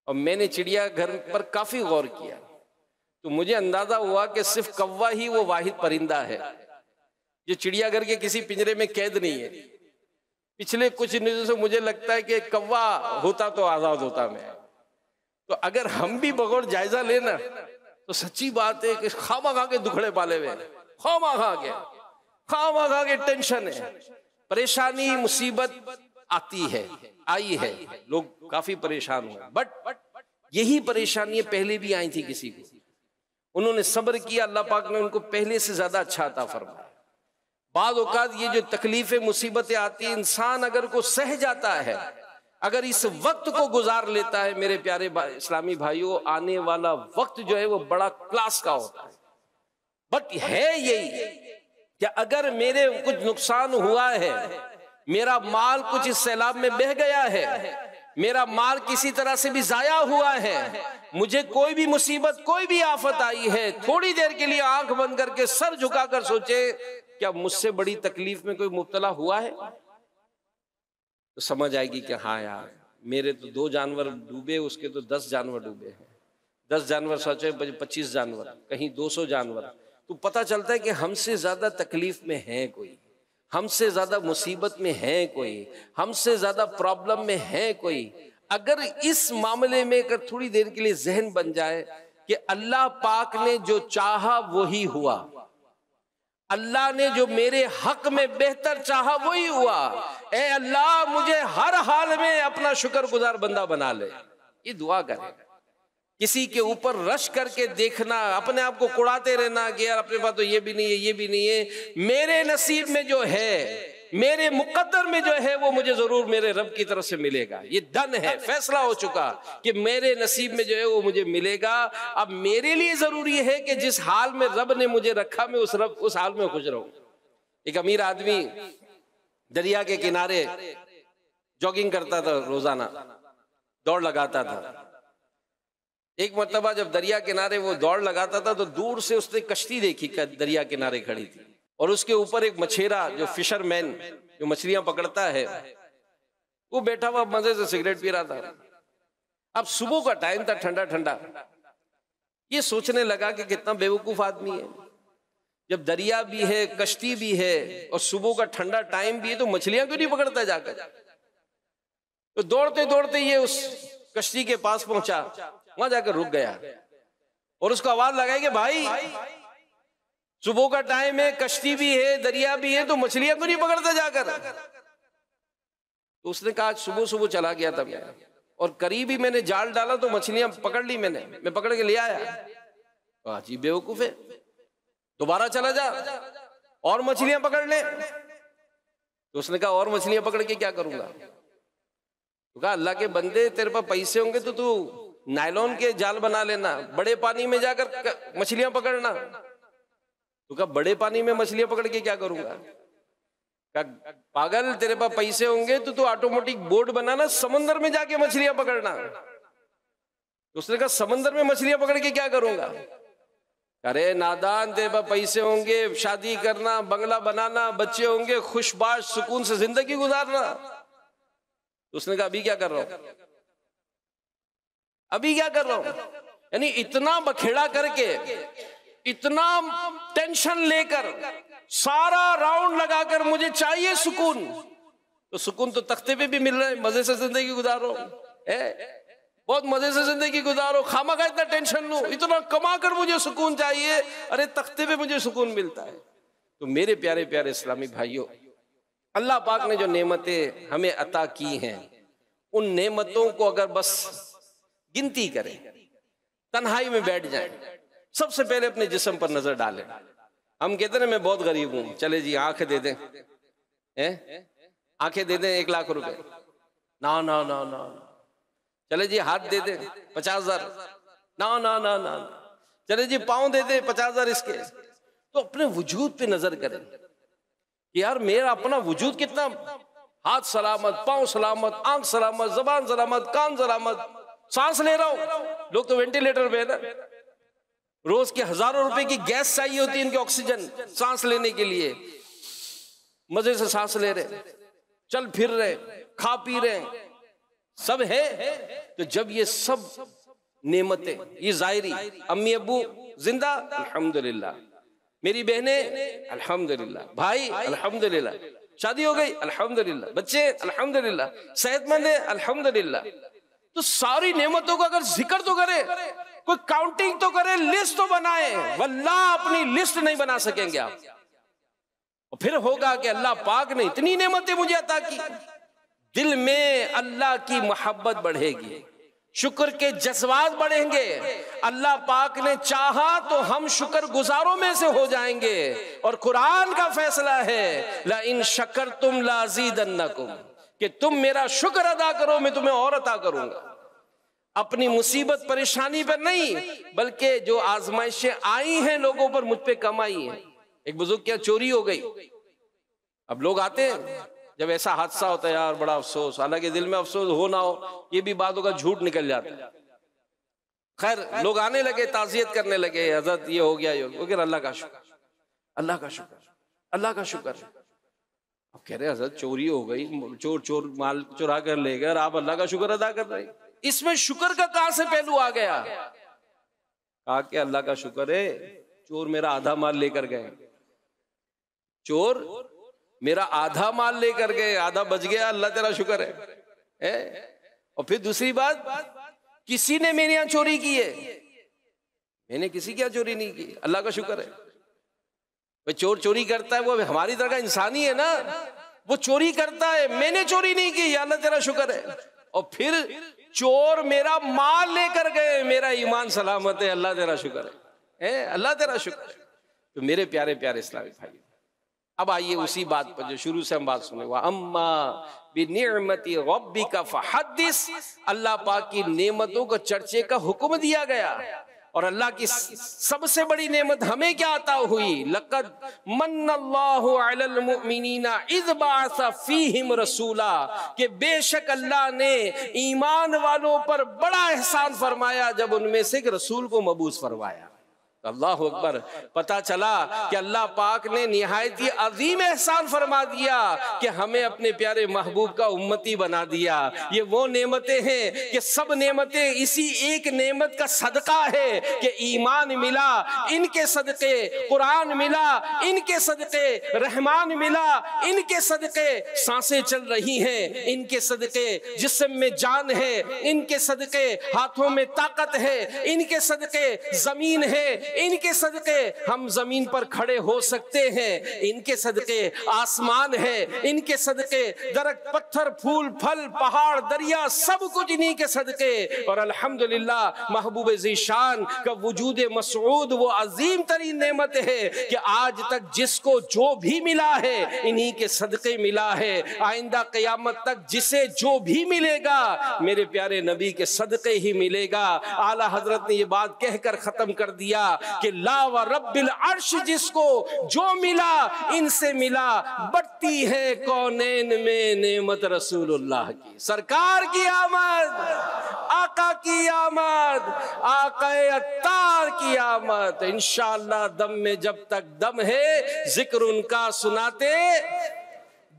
और मैंने चिड़ियाघर पर काफी गौर किया तो मुझे अंदाजा हुआ कि सिर्फ कौवा ही वो वाहिद परिंदा है जो चिड़ियाघर के किसी पिंजरे में कैद नहीं है। पिछले कुछ दिनों से मुझे लगता है कि कौवा होता तो आजाद होता मैं। तो अगर हम भी बगौर जायजा लेना तो सच्ची बात है कि खामा के दुखड़े पाले हुए, खामा के टेंशन है, परेशानी मुसीबत आती है, आई है, लोग काफी परेशान हुए। बट यही परेशानी पहले भी आई थी किसी को, उन्होंने सब्र किया, अल्लाह पाक ने उनको पहले से ज्यादा अच्छा अता फरमाया। बाद औकात ये जो तकलीफें मुसीबतें आती है, इंसान अगर को सह जाता है, अगर इस वक्त को गुजार लेता है, मेरे प्यारे इस्लामी भाइयों, आने वाला वक्त जो है वो बड़ा क्लास का होता है। बट है यही कि अगर मेरे कुछ नुकसान हुआ है, मेरा माल कुछ इस सैलाब में बह गया है, मेरा माल किसी तरह से भी जाया हुआ है, मुझे कोई भी मुसीबत, कोई भी आफत आई है, थोड़ी देर के लिए आंख बंद करके सर झुकाकर सोचे क्या मुझसे बड़ी तकलीफ में कोई मुब्तला हुआ है, तो समझ आएगी कि हाँ यार, मेरे तो 2 जानवर डूबे, उसके तो 10 जानवर डूबे हैं। 10 जानवर सोचे 25 जानवर, कहीं 200 जानवर। तो पता चलता है कि हमसे ज्यादा तकलीफ में है कोई, हमसे ज्यादा मुसीबत में है कोई, हमसे ज्यादा प्रॉब्लम में है कोई। अगर इस मामले में अगर थोड़ी देर के लिए जहन बन जाए कि अल्लाह पाक ने जो चाहा वही हुआ, अल्लाह ने जो मेरे हक में बेहतर चाहा वही हुआ, ए अल्लाह मुझे हर हाल में अपना शुक्रगुजार बंदा बना ले, ये दुआ करें। किसी के ऊपर रश करके देखना, अपने आप को कुड़ाते रहना कि यार अपने पास तो ये भी नहीं है, ये भी नहीं है, मेरे नसीब में जो है, मेरे मुकद्दर में जो है वो मुझे जरूर मेरे रब की तरफ से मिलेगा। ये डन है, फैसला हो चुका कि मेरे नसीब में जो है वो मुझे मिलेगा। अब मेरे लिए जरूरी है कि जिस हाल में रब ने मुझे रखा, मैं उस हाल में खुश रहूं। एक अमीर आदमी दरिया के किनारे जॉगिंग करता था, रोजाना दौड़ लगाता था। एक मर्तबा जब दरिया किनारे वो दौड़ लगाता था तो दूर से उसने कश्ती देखी, दरिया किनारे खड़ी थी, और उसके ऊपर एक मछेरा जो फिशरमैन जो मछलियां पकड़ता है वो बैठा हुआ मजे से सिगरेट पी रहा था। अब सुबह का टाइम था, ठंडा ठंडा। ये सोचने लगा कि कितना बेवकूफ आदमी है, जब दरिया भी है, कश्ती भी है और सुबह का ठंडा टाइम भी है, तो मछलियां क्यों नहीं पकड़ता जाकर। तो दौड़ते दौड़ते ये उस कश्ती के पास पहुंचा, वहां जाकर रुक गया और उसको आवाज लगाई कि भाई सुबह का टाइम है, कश्ती भी है, दरिया भी है, तो मछलियां क्यों नहीं पकड़ता जाकर। तो उसने कहा सुबह सुबह चला गया था मैं, और करीब ही मैंने जाल डाला तो मछलियां पकड़ ली, मैं पकड़ के ले आया। तो अजीब बेवकूफ है, दोबारा चला जा और मछलियां पकड़ ले। तो उसने कहा और मछलियां पकड़ के क्या करूंगा। तो कहा अल्लाह के बंदे, तेरे पास पैसे होंगे तो तू नायलॉन के जाल बना लेना, बड़े पानी में जाकर मछलियां पकड़ना। तो कहा बड़े पानी में मछलियां पकड़ के क्या करूंगा। कहा पागल, तेरे पास पैसे होंगे तो तू ऑटोमेटिक बोट बनाना, समंदर में जाके मछलियां पकड़ना। तो उसने कहा समंदर में मछलियां पकड़ के क्या करूंगा। अरे नादान, तेरे पास पैसे होंगे, शादी करना, बंगला बनाना, बच्चे होंगे, खुशबाश सुकून से जिंदगी गुजारना। तो उसने कहा अभी क्या कर रहा हूं, अभी क्या कर रहा हूं। यानी इतना बखेड़ा करके, इतना टेंशन लेकर, सारा राउंड लगाकर मुझे चाहिए सुकून, तो सुकून तो तख्ते पे भी मिल रहा है, मजे से जिंदगी गुजार रहा हूं। बहुत मजे से जिंदगी गुजारो, खामखा इतना टेंशन लूं, इतना कमा कर मुझे सुकून चाहिए, अरे तख्ते पे मुझे सुकून मिलता है। तो मेरे प्यारे प्यारे इस्लामी भाइयों, अल्लाह पाक ने जो नेमतें हमें अता की हैं, उन नेमतों को अगर बस गिनती करें, तन्हाई में बैठ जाएं, सबसे पहले अपने जिस्म पर नजर डालें। हम कहते हैं मैं बहुत गरीब हूं, चले जी आंखें दे दें, आंखें दे दें 1 लाख रुपए, ना ना ना ना, चले जी हाथ दे दे 50,000, ना ना ना ना, चले जी पाँव दे दे 50,000 इसके। तो अपने वजूद पे नजर करें कि यार मेरा अपना वजूद कितना, हाथ सलामत, पाँव सलामत, आंख सलामत, जबान सलामत, कान सलामत, सांस ले रहा हूं। लोग तो वेंटिलेटर पे है ना, रोज के हजारों रुपए की गैस चाहिए होती है इनके, ऑक्सीजन सांस लेने के लिए, मजे से सांस ले रहे, चल फिर रहे, खा पी रहे, सब है। तो जब ये सब नेमतें, ये जायरी, अम्मी अब्बू जिंदा अल्हम्दुलिल्लाह, मेरी बहनें अल्हम्दुलिल्लाह, भाई अल्हम्दुलिल्लाह, शादी हो गई अल्हम्दुलिल्लाह, बच्चे अल्हम्दुलिल्लाह, सेहतमंद है अल्हम्दुलिल्लाह। तो सारी नेमतों का अगर जिक्र तो करे, कोई काउंटिंग तो करे, लिस्ट तो बनाए, वल्लाह अपनी लिस्ट नहीं बना सकेंगे आप। और फिर होगा कि अल्लाह पाक ने इतनी नेमतें मुझे अता की, दिल में अल्लाह की मोहब्बत बढ़ेगी, शुक्र के जज्बात बढ़ेंगे। अल्लाह पाक ने चाहा तो हम शुक्र गुजारों में से हो जाएंगे। और कुरान का फैसला है, ला इन शकरतुम लाज़ीदन्नकुम, कि तुम मेरा शुक्र अदा करो मैं तुम्हें और अता करूंगा। अपनी मुसीबत परेशानी पर नहीं, बल्कि जो आजमाइशें आई हैं लोगों पर, मुझ पे कम आई हैं। एक बुजुर्ग क्या चोरी हो गई, अब लोग आते हैं, जब ऐसा हादसा होता है यार बड़ा अफसोस, हालांकि दिल में अफसोस हो ना हो, ये भी बातों का झूठ निकल जाता है। खैर लोग आने लगे, ताज़ियत करने लगे, हजरत ये हो गया, ये हो गया। अल्लाह का शुक्र, अल्लाह का शुक्र, अल्लाह का शुक्र। अब कह रहे हजरत चोरी हो गई, चोर माल चुरा कर ले गए, आप अल्लाह का शुक्र अदा कर रहे। इसमें शुक्र का कहां से पहलू आ गया? कहा कि अल्लाह का शुक्र है, चोर मेरा आधा माल लेकर गए, चोर मेरा आधा माल लेकर गए, आधा बच गया, अल्लाह तेरा शुक्र है। और फिर दूसरी बात, किसी ने मेरे यहां चोरी की है, मैंने किसी की चोरी नहीं की, अल्लाह का शुक्र है। भाई चोर चोरी करता है, वो हमारी तरह का इंसान ही है ना, वो चोरी करता है, मैंने चोरी नहीं की, अल्लाह तेरा शुक्र है। और फिर चोर मेरा माल लेकर गए, मेरा ईमान सलामत है, अल्लाह तेरा शुक्र है, अल्लाह तेरा शुक्र है। तो मेरे प्यारे प्यारे इस्लामी भाई, अब आइए उसी बात पर जो शुरू से हम बात सुने, वह अम्मा बिनिअमति रब्बिका फहद्दिस, अल्लाह पाक की नेमतों को चर्चे का हुक्म दिया गया। और अल्लाह की सबसे बड़ी नेमत हमें क्या अता हुई, लक़द मन्नल्लाहु अलल मुमिनीना इज़ बअसा फीहिम रसूला, कि बेशक अल्लाह ने ईमान वालों पर बड़ा एहसान फरमाया जब उनमें से एक रसूल को मबूस फरमाया। अल्लाह अकबर, पता चला कि अल्लाह पाक ने निहायत ही अजीम एहसान फरमा दिया कि हमें अपने प्यारे महबूब का उम्मती बना दिया। ये वो नेमतें हैं कि सब नेमतें इसी एक नेमत का सदका है कि ईमान मिला, इनके सदके कुरान मिला, इनके सदके रहमान मिला, इनके सदके सांसें चल रही हैं, इनके सदके जिस्म में जान है, इनके सदके हाथों में ताकत है, इनके सदके जमीन है, इनके सदके हम जमीन पर खड़े हो सकते हैं, इनके सदके आसमान है, इनके सदके दरख्त पत्थर फूल फल पहाड़ दरिया सब कुछ इन्हीं के सदके। और अल्हम्दुलिल्लाह महबूब ज़ीशान का वजूद मसऊद वो अजीम तरीन नेमत है कि आज तक जिसको जो भी मिला है इन्हीं के सदके मिला है। आइंदा क़यामत तक जिसे जो भी मिलेगा मेरे प्यारे नबी के सदके ही मिलेगा। आला हजरत ने ये बात कहकर खत्म कर दिया कि ला व रब्बिल अर्श, जिसको जो मिला इनसे मिला, बढ़ती है कौनैन में नेमत रसूलुल्लाह की, सरकार की आमद, आका की आमद, आकाए अत्तार की आमद। इंशाअल्लाह दम में जब तक दम है जिक्र उनका सुनाते,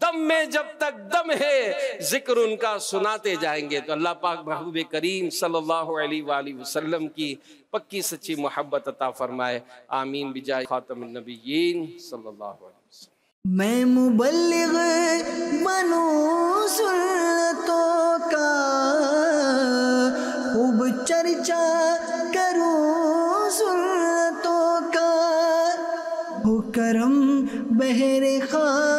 दम में जब तक दम है जिक्र उनका सुनाते जाएंगे। तो अल्लाह पाक महबूब करीम सल्लल्लाहु अलैहि वसल्लम की पक्की सच्ची मोहब्बत अता फरमाए। आमीन बिजाय खातमुन नबिय्यीन सल्लल्लाहु अलैहि वसल्लम। मैं मुबल्लिग बनूं सुन्नतों का, चर्चा करूं सुन्नतों का, हो करम बहरे खा